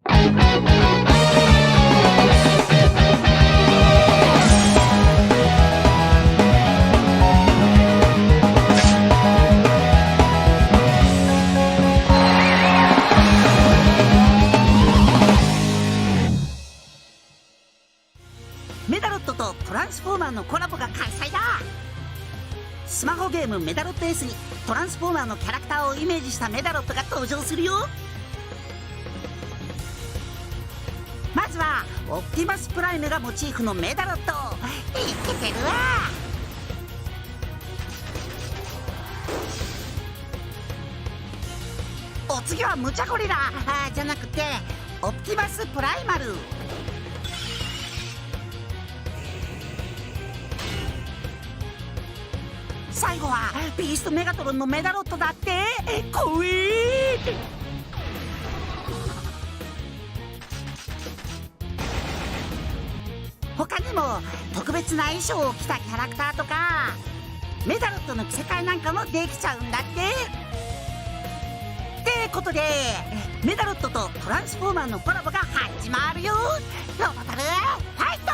メダロットとトランスフォーマーのコラボが開催だ。スマホゲームメダロット S にトランスフォーマーのキャラクターをイメージしたメダロットが登場するよ。まずはオプティマスプライムがモチーフのメダロット、いけてるわ。お次はムチャゴリラじゃなくてオプティマスプライマル。最後はビーストメガトロンのメダロットだって。こい他にも特別な衣装を着たキャラクターとかメダロットの着せ替えなんかもできちゃうんだって。ってことでメダロットとトランスフォーマーのコラボが始まるよ。ロボタルファイト。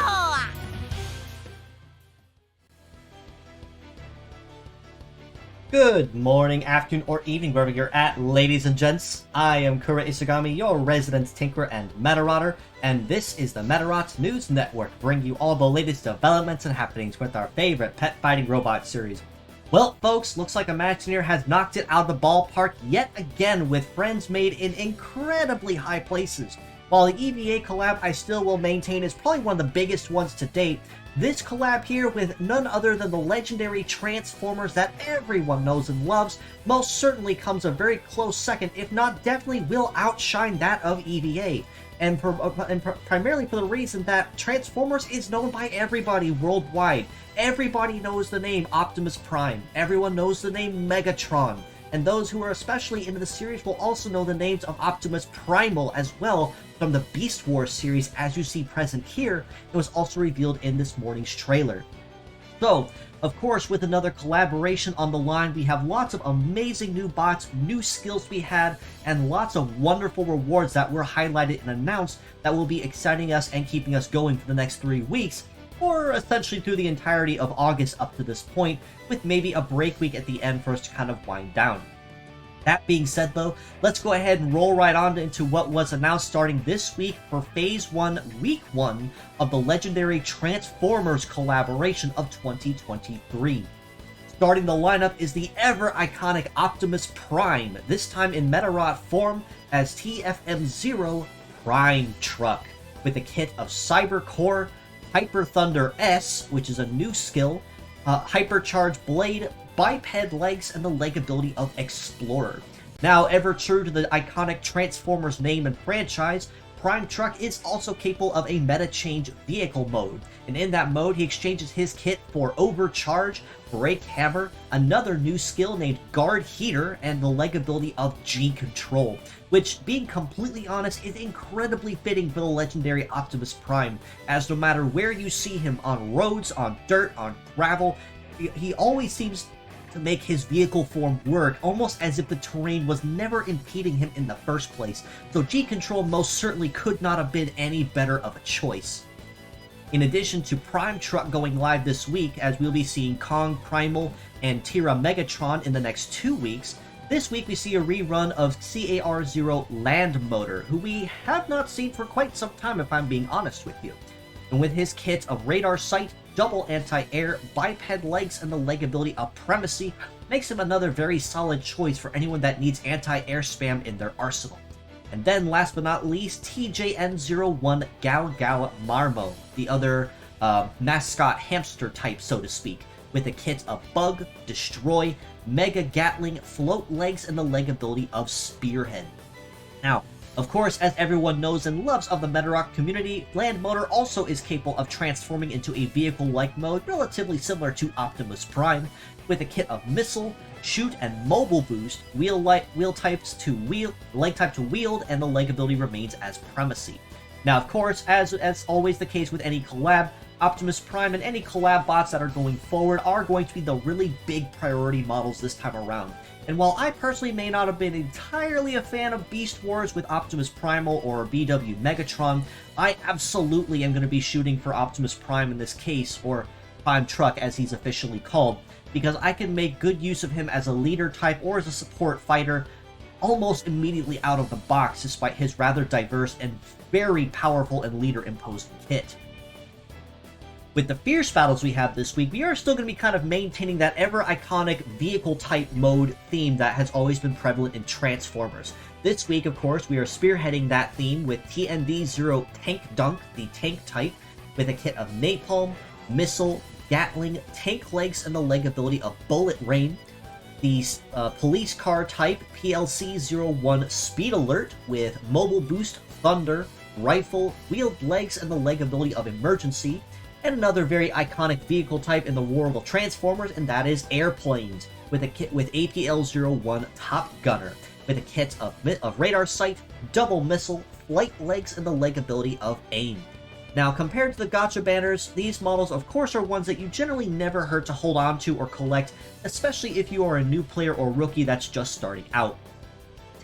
Good morning, afternoon, or evening, wherever you're at, ladies and gents. I am Kura Isagami, your resident tinkerer and Medarotter, and this is the Medarot News Network, bringing you all the latest developments and happenings with our favorite pet fighting robot series. Well, folks, looks like Imagineer has knocked it out of the ballpark yet again with friends made in incredibly high places. While the EVA collab I still will maintain is probably one of the biggest ones to date, this collab here with none other than the legendary Transformers that everyone knows and loves most certainly comes a very close second, if not definitely will outshine that of EVA. And primarily for the reason that Transformers is known by everybody worldwide. Everybody knows the name Optimus Prime. Everyone knows the name Megatron. And those who are especially into the series will also know the names of Optimus Primal as well from the Beast Wars series, as you see present here. It was also revealed in this morning's trailer. So, of course, with another collaboration on the line, we have lots of amazing new bots, new skills we had, and lots of wonderful rewards that were highlighted and announced that will be exciting us and keeping us going for the next 3 weeks, or essentially through the entirety of August up to this point, with maybe a break week at the end for us to kind of wind down. That being said though, let's go ahead and roll right on into what was announced starting this week for Phase 1, Week 1 of the legendary Transformers collaboration of 2023. Starting the lineup is the ever-iconic Optimus Prime, this time in Medarot form as TFM0 Prime Truck, with a kit of Cyber Core, Hyper Thunder S, which is a new skill, Hypercharged Blade, biped legs, and the leg ability of Explorer. Now, ever true to the iconic Transformers name and franchise, Prime Truck is also capable of a meta change vehicle mode, and in that mode he exchanges his kit for Overcharge, Brake Hammer, another new skill named Guard Heater, and the leg ability of G-Control, which, being completely honest, is incredibly fitting for the legendary Optimus Prime, as no matter where you see him, on roads, on dirt, on gravel, he always seems to make his vehicle form work, almost as if the terrain was never impeding him in the first place, so G-Control most certainly could not have been any better of a choice. In addition to Prime Truck going live this week, as we'll be seeing Kong, Primal, and Tira Megatron in the next 2 weeks, this week we see a rerun of CAR-0 Land Motor, who we have not seen for quite some time if I'm being honest with you. And with his kit of Radar Sight, double anti-air, biped legs, and the leg ability of Primacy, makes him another very solid choice for anyone that needs anti-air spam in their arsenal. And then, last but not least, TJN01 Gao Gao Marmo, the other mascot hamster type, so to speak, with a kit of Bug, Destroy, Mega Gatling, Float Legs, and the leg ability of Spearhead. Now, of course, as everyone knows and loves of the Medarot community, Land Motor also is capable of transforming into a vehicle-like mode relatively similar to Optimus Prime, with a kit of Missile, Shoot, and Mobile Boost, leg type to wield, and the leg ability remains as Primacy. Now, of course, as always the case with any collab, Optimus Prime and any collab bots that are going forward are going to be the really big priority models this time around. And while I personally may not have been entirely a fan of Beast Wars with Optimus Primal or BW Megatron, I absolutely am going to be shooting for Optimus Prime in this case, or Prime Truck as he's officially called, because I can make good use of him as a leader type or as a support fighter almost immediately out of the box, despite his rather diverse and very powerful and leader-imposing kit. With the fierce battles we have this week, we are still going to be kind of maintaining that ever-iconic vehicle-type mode theme that has always been prevalent in Transformers. This week, of course, we are spearheading that theme with TND-0 Tank Dunk, the tank type, with a kit of Napalm, Missile, Gatling, tank legs, and the leg ability of Bullet Rain. The police car type PLC-01 Speed Alert with Mobile Boost, Thunder, Rifle, Wheeled Legs, and the leg ability of Emergency. And another very iconic vehicle type in the War of the Transformers, and that is Airplanes, with a kit with APL-01 Top Gunner, with a kit of Radar Sight, Double Missile, Flight Legs, and the leg ability of Aim. Now, compared to the Gacha banners, these models of course are ones that you generally never hurt to hold on to or collect, especially if you are a new player or rookie that's just starting out.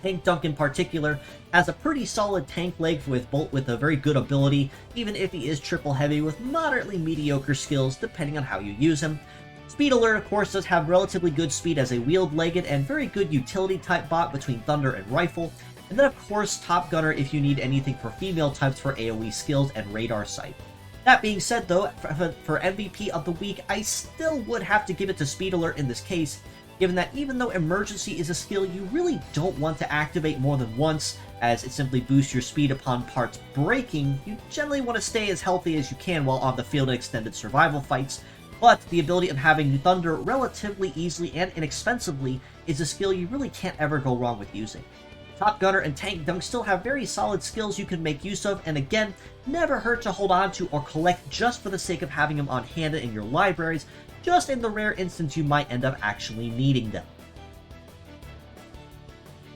Tank Dunk in particular has a pretty solid tank leg with a very good ability, even if he is triple heavy with moderately mediocre skills depending on how you use him. Speed Alert of course does have relatively good speed as a wheeled-legged and very good utility type bot between Thunder and Rifle. And then, of course, Top Gunner if you need anything for female types for AoE skills and Radar Sight. That being said, though, for MVP of the week, I still would have to give it to Speed Alert in this case, given that even though Emergency is a skill you really don't want to activate more than once, as it simply boosts your speed upon parts breaking, you generally want to stay as healthy as you can while on the field in extended survival fights, but the ability of having Thunder relatively easily and inexpensively is a skill you really can't ever go wrong with using. Top Gunner and Tank Dunk still have very solid skills you can make use of, and again, never hurt to hold on to or collect just for the sake of having them on hand in your libraries, just in the rare instance you might end up actually needing them.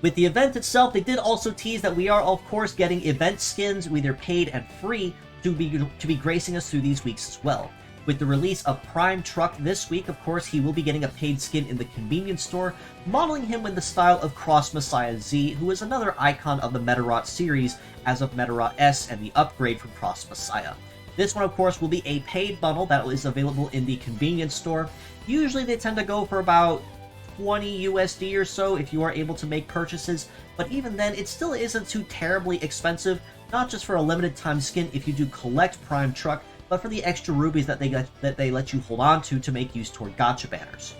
With the event itself, they did also tease that we are of course getting event skins, either paid and free, to be gracing us through these weeks as well. With the release of Prime Truck this week, of course, he will be getting a paid skin in the convenience store, modeling him in the style of Cross Messiah Z, who is another icon of the Medarot series as of Medarot S and the upgrade from Cross Messiah. This one, of course, will be a paid bundle that is available in the convenience store. Usually they tend to go for about 20 USD or so if you are able to make purchases, but even then, it still isn't too terribly expensive, not just for a limited time skin if you do collect Prime Truck, but for the extra rubies that they let you hold on to make use toward gacha banners.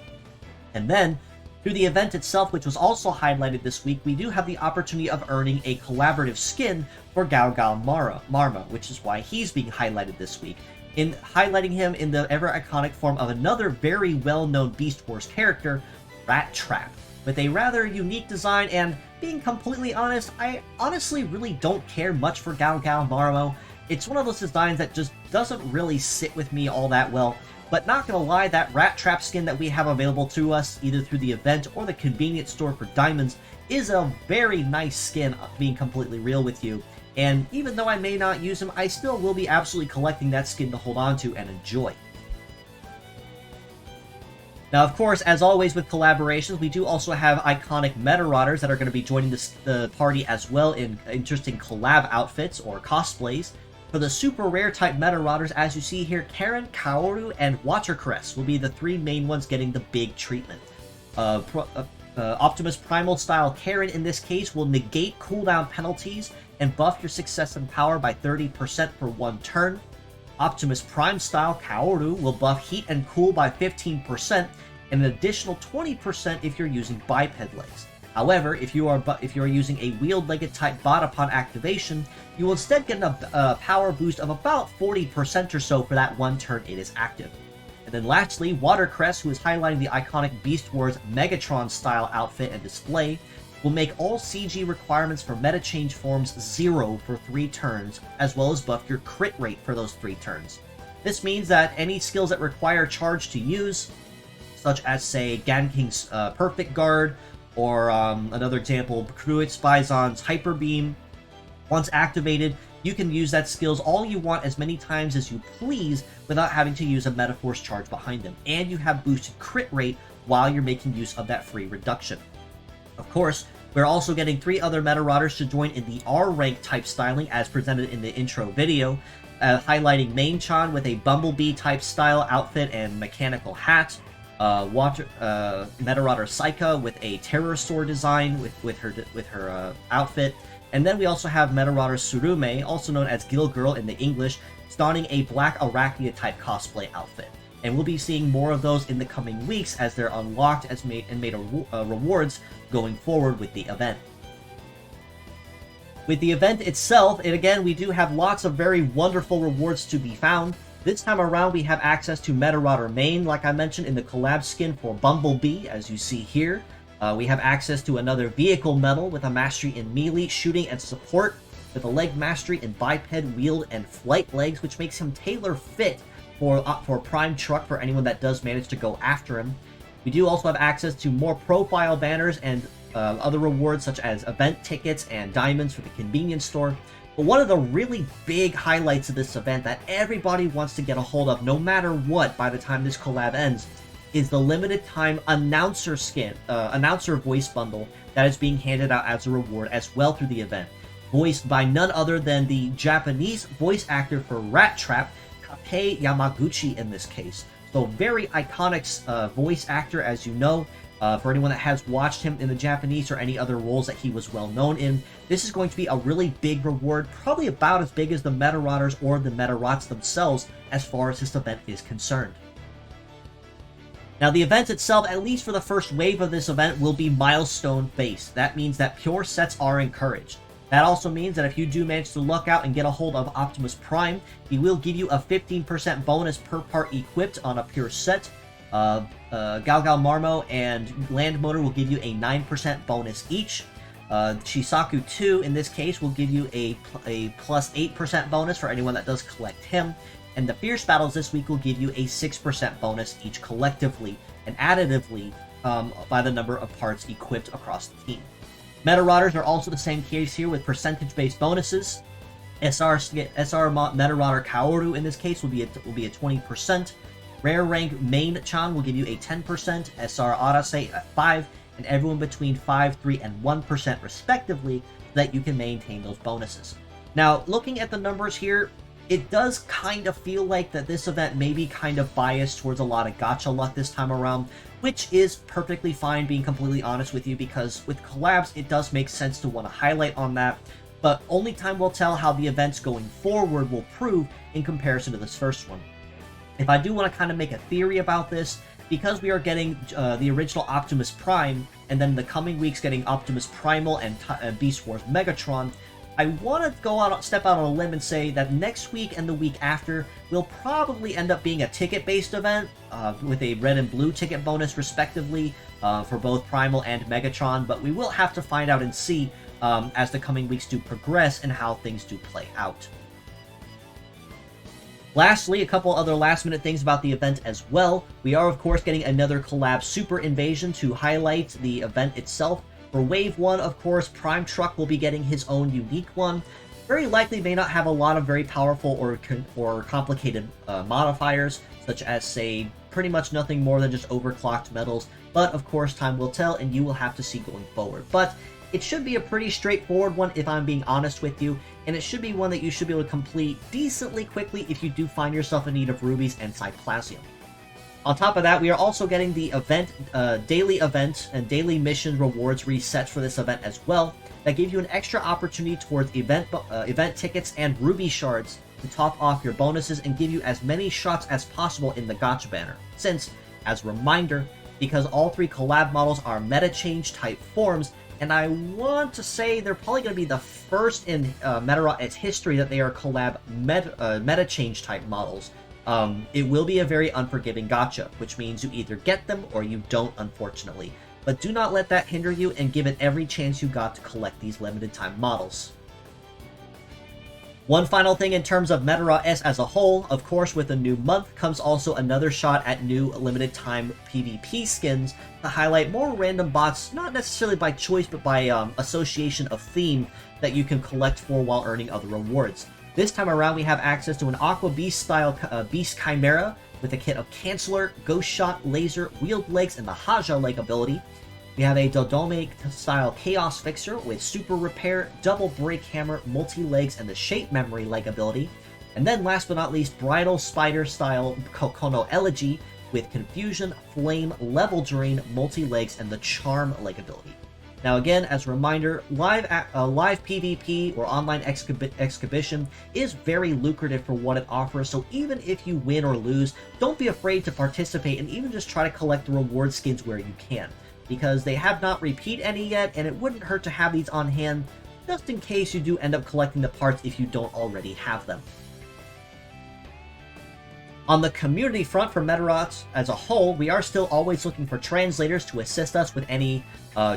And then, through the event itself, which was also highlighted this week, we do have the opportunity of earning a collaborative skin for Gao Gao Marma, which is why he's being highlighted this week, in highlighting him in the ever-iconic form of another very well-known Beast Wars character, Rat Trap, with a rather unique design, and being completely honest, I honestly really don't care much for Gao Gao Marmo. It's one of those designs that just doesn't really sit with me all that well, but not gonna lie, that Rat Trap skin that we have available to us, either through the event or the convenience store for diamonds, is a very nice skin, being completely real with you. And even though I may not use him, I still will be absolutely collecting that skin to hold on to and enjoy. Now, of course, as always with collaborations, we do also have iconic Medarotters that are going to be joining the party as well in interesting collab outfits or cosplays. For the super rare type Medarotters, as you see here, Karen, Kaoru, and Watercress will be the three main ones getting the big treatment. Optimus Primal style Karen in this case will negate cooldown penalties and buff your success and power by 30% for one turn. Optimus Prime style Kaoru will buff heat and cool by 15% and an additional 20% if you're using biped legs. However, if you are using a wheeled-legged type bot upon activation, you will instead get a power boost of about 40% or so for that one turn it is active. And then lastly, Watercress, who is highlighting the iconic Beast Wars Megatron-style outfit and display, will make all CG requirements for meta change forms 0 for 3 turns, as well as buff your crit rate for those 3 turns. This means that any skills that require charge to use, such as, say, Ganking's Perfect Guard, or another example, Kruit's Bizon's Hyper Beam, once activated, you can use that skills all you want as many times as you please without having to use a Metaforce charge behind them, and you have boosted crit rate while you're making use of that free reduction. Of course, we're also getting 3 other Medarotters to join in the R-rank type styling as presented in the intro video, highlighting Main-chan with a Bumblebee type style outfit and mechanical hat, Medarotter Saika with a Terror Sword design with her outfit, and then we also have Medarotter Surume, also known as Gill Girl in the English, donning a black Arachnia type cosplay outfit. And we'll be seeing more of those in the coming weeks as they're unlocked as made rewards going forward with the event. With the event itself, and again, we do have lots of very wonderful rewards to be found. This time around, we have access to Medarotter Main, like I mentioned, in the collab skin for Bumblebee, as you see here. We have access to another vehicle medal with a mastery in melee, shooting, and support, with a leg mastery in biped, wield, and flight legs, which makes him tailor-fit for Prime Truck for anyone that does manage to go after him. We do also have access to more profile banners and other rewards such as event tickets and diamonds for the convenience store. But one of the really big highlights of this event that everybody wants to get a hold of no matter what by the time this collab ends is the limited time announcer skin, announcer voice bundle that is being handed out as a reward as well through the event. Voiced by none other than the Japanese voice actor for Rat Trap, Kapei Yamaguchi in this case. So very iconic voice actor, as you know. For anyone that has watched him in the Japanese or any other roles that he was well known in, this is going to be a really big reward, probably about as big as the Medarotters or the Medarots themselves as far as this event is concerned. Now the event itself, at least for the first wave of this event, will be milestone based. That means that pure sets are encouraged. That also means that if you do manage to luck out and get a hold of Optimus Prime, he will give you a 15% bonus per part equipped on a pure set. Gal Marmo and Land Motor will give you a 9% bonus each. Shisaku 2, in this case, will give you a plus 8% bonus for anyone that does collect him. And the Fierce Battles this week will give you a 6% bonus each collectively and additively by the number of parts equipped across the team. Medarotters are also the same case here with percentage-based bonuses. SR Medarotter Kaoru in this case will be a 20%. Rare rank Main-chan will give you a 10%, SR Arase at 5%, and everyone between 5%, 3%, and 1% respectively, so that you can maintain those bonuses. Now, looking at the numbers here, it does kind of feel like that this event may be kind of biased towards a lot of gacha luck this time around, which is perfectly fine, being completely honest with you, because with collabs, it does make sense to want to highlight on that, but only time will tell how the events going forward will prove in comparison to this first one. If I do want to kind of make a theory about this, because we are getting the original Optimus Prime, and then in the coming weeks getting Optimus Primal and Beast Wars Megatron, I want to step out on a limb and say that next week and the week after will probably end up being a ticket-based event with a red and blue ticket bonus respectively for both Primal and Megatron, but we will have to find out and see as the coming weeks do progress and how things do play out. Lastly, a couple other last-minute things about the event as well. We are, of course, getting another Collab Super Invasion to highlight the event itself. For Wave 1, of course, Prime Truck will be getting his own unique one. Very likely may not have a lot of very powerful or complicated modifiers, such as, say, pretty much nothing more than just overclocked metals. But, of course, time will tell, and you will have to see going forward. But it should be a pretty straightforward one, if I'm being honest with you, and it should be one that you should be able to complete decently quickly if you do find yourself in need of rubies and cyclasium. On top of that, we are also getting the daily event and daily mission rewards resets for this event as well, that give you an extra opportunity towards event tickets and ruby shards to top off your bonuses and give you as many shots as possible in the gacha banner. Since, as a reminder, because all 3 collab models are meta change type forms, and I want to say they're probably going to be the first in Medarot's history that they are collab meta change type models. It will be a very unforgiving gacha, which means you either get them or you don't, unfortunately. But do not let that hinder you, and give it every chance you got to collect these limited time models. One final thing in terms of Medarot S as a whole, of course, with a new month comes also another shot at new limited time PvP skins to highlight more random bots, not necessarily by choice, but by association of theme that you can collect for while earning other rewards. This time around, we have access to an Aqua Beast style Beast Chimera with a kit of Canceller, Ghost Shot, Laser, Wheeled Legs, and the Haja leg ability. We have a Dodome-style Chaos Fixer with Super Repair, Double Break Hammer, Multi-Legs, and the Shape Memory leg ability. And then last but not least, Bridal Spider-style Kokono Elegy with Confusion, Flame, Level Drain, Multi-Legs, and the Charm leg ability. Now again, as a reminder, live PvP or online exhibition is very lucrative for what it offers, so even if you win or lose, don't be afraid to participate and even just try to collect the reward skins where you can, because they have not repeat any yet, and it wouldn't hurt to have these on hand just in case you do end up collecting the parts if you don't already have them. On the community front for Medarots as a whole, we are still always looking for translators to assist us with any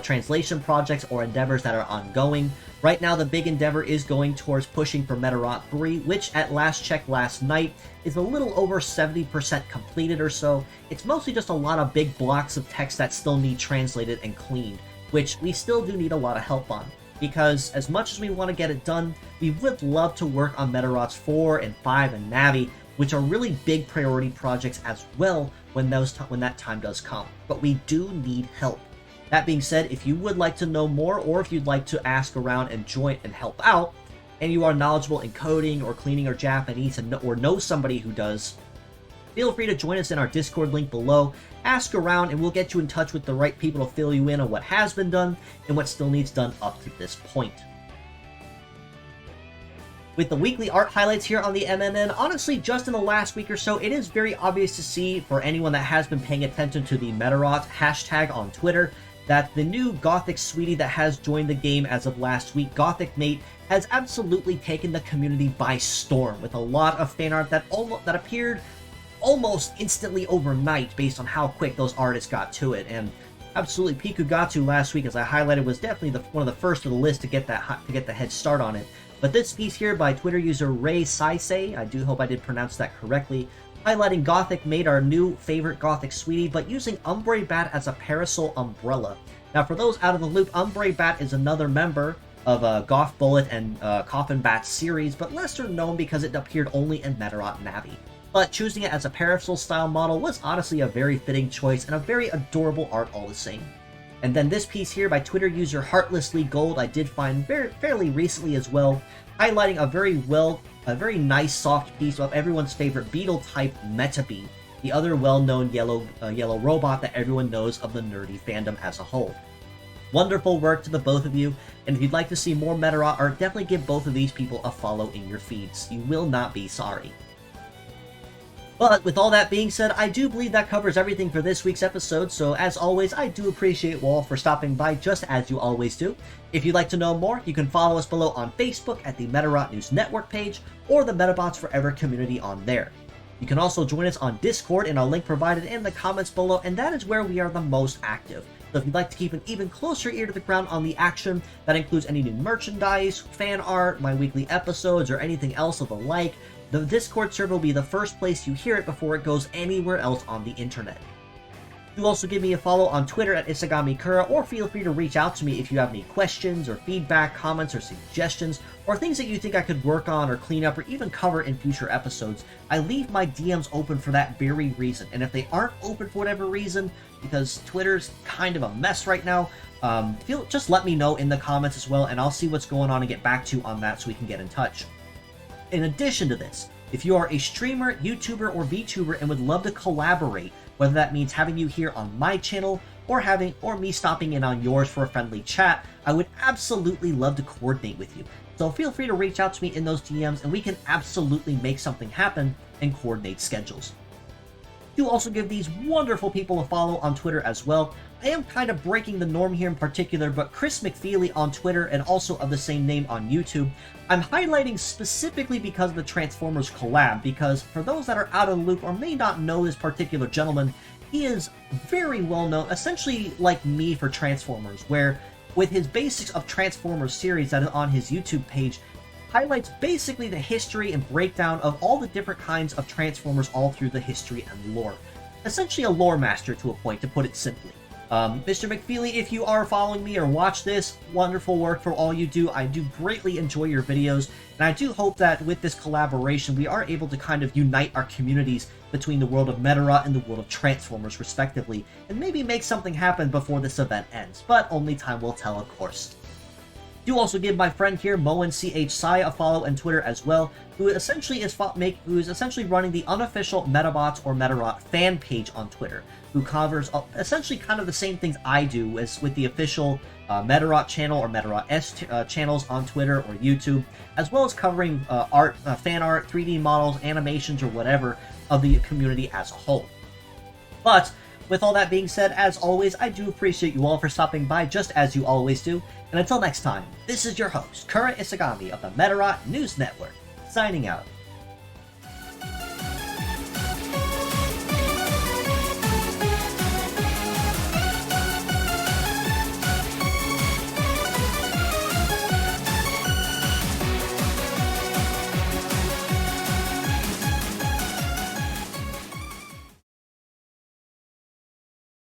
translation projects or endeavors that are ongoing. Right now, the big endeavor is going towards pushing for Medarot 3, which at last check last night is a little over 70% completed or so. It's mostly just a lot of big blocks of text that still need translated and cleaned, which we still do need a lot of help on. Because as much as we want to get it done, we would love to work on Medarots 4 and 5 and Navi, which are really big priority projects as well when that time does come. But we do need help. That being said, if you would like to know more, or if you'd like to ask around and join and help out, and you are knowledgeable in coding or cleaning or Japanese or know somebody who does, feel free to join us in our Discord link below, ask around, and we'll get you in touch with the right people to fill you in on what has been done and what still needs done up to this point. With the weekly art highlights here on the MNN, honestly, just in the last week or so, it is very obvious to see, for anyone that has been paying attention to the Medarot hashtag on Twitter, that the new Gothic sweetie that has joined the game as of last week, Gothic Mate, has absolutely taken the community by storm, with a lot of fan art that appeared almost instantly overnight based on how quick those artists got to it. And absolutely, Pikugatu last week, as I highlighted, was definitely one of the first of the list to get the head start on it. But this piece here by Twitter user Ray Saisei, I do hope I did pronounce that correctly, highlighting Gothic Mate, our new favorite Gothic sweetie, but using Umbre Bat as a parasol umbrella. Now, for those out of the loop, Umbre Bat is another member of Goth Bullet and Coffin Bat series, but lesser known because it appeared only in Medarot Navi. But choosing it as a parasol style model was honestly a very fitting choice and a very adorable art all the same. And then this piece here by Twitter user Heartlessly Gold I did find fairly recently as well, highlighting a very nice soft piece of everyone's favorite beetle type Metabee, the other well-known yellow robot that everyone knows of the nerdy fandom as a whole. Wonderful work to the both of you, and if you'd like to see more Medarot art, definitely give both of these people a follow in your feeds. You will not be sorry. But with all that being said, I do believe that covers everything for this week's episode, so as always, I do appreciate you all for stopping by just as you always do. If you'd like to know more, you can follow us below on Facebook at the Medarot News Network page, or the Metabots Forever community on there. You can also join us on Discord in our link provided in the comments below, and that is where we are the most active. So if you'd like to keep an even closer ear to the ground on the action, that includes any new merchandise, fan art, my weekly episodes, or anything else of the like, the Discord server will be the first place you hear it before it goes anywhere else on the internet. Do also give me a follow on Twitter at IsaGamiKura, or feel free to reach out to me if you have any questions or feedback, comments, or suggestions, or things that you think I could work on or clean up or even cover in future episodes. I leave my DMs open for that very reason, and if they aren't open for whatever reason, because Twitter's kind of a mess right now, just let me know in the comments as well, and I'll see what's going on and get back to you on that so we can get in touch. In addition to this, if you are a streamer, YouTuber, or VTuber and would love to collaborate, whether that means having you here on my channel or me stopping in on yours for a friendly chat, I would absolutely love to coordinate with you. So feel free to reach out to me in those DMs and we can absolutely make something happen and coordinate schedules. Do also give these wonderful people a follow on Twitter as well. I am kind of breaking the norm here in particular, but Chris McFeely on Twitter and also of the same name on YouTube, I'm highlighting specifically because of the Transformers collab, because for those that are out of the loop or may not know this particular gentleman, he is very well known, essentially like me for Transformers, where with his Basics of Transformers series that is on his YouTube page, highlights basically the history and breakdown of all the different kinds of Transformers all through the history and lore. Essentially a lore master to a point, to put it simply. Mr. McFeely, if you are following me or watch this, wonderful work for all you do. I do greatly enjoy your videos, and I do hope that with this collaboration, we are able to kind of unite our communities between the world of Medarot and the world of Transformers, respectively, and maybe make something happen before this event ends, but only time will tell, of course. Do also give my friend here, ChSai, a follow on Twitter as well, who essentially is running the unofficial Medabots or Medarot fan page on Twitter, who covers essentially kind of the same things I do as with the official Medarot channel or Medarot S channels on Twitter or YouTube, as well as covering fan art, 3D models, animations, or whatever of the community as a whole. But with all that being said, as always, I do appreciate you all for stopping by, just as you always do. And until next time, this is your host, Kura Isagami of the Medarot News Network, signing out.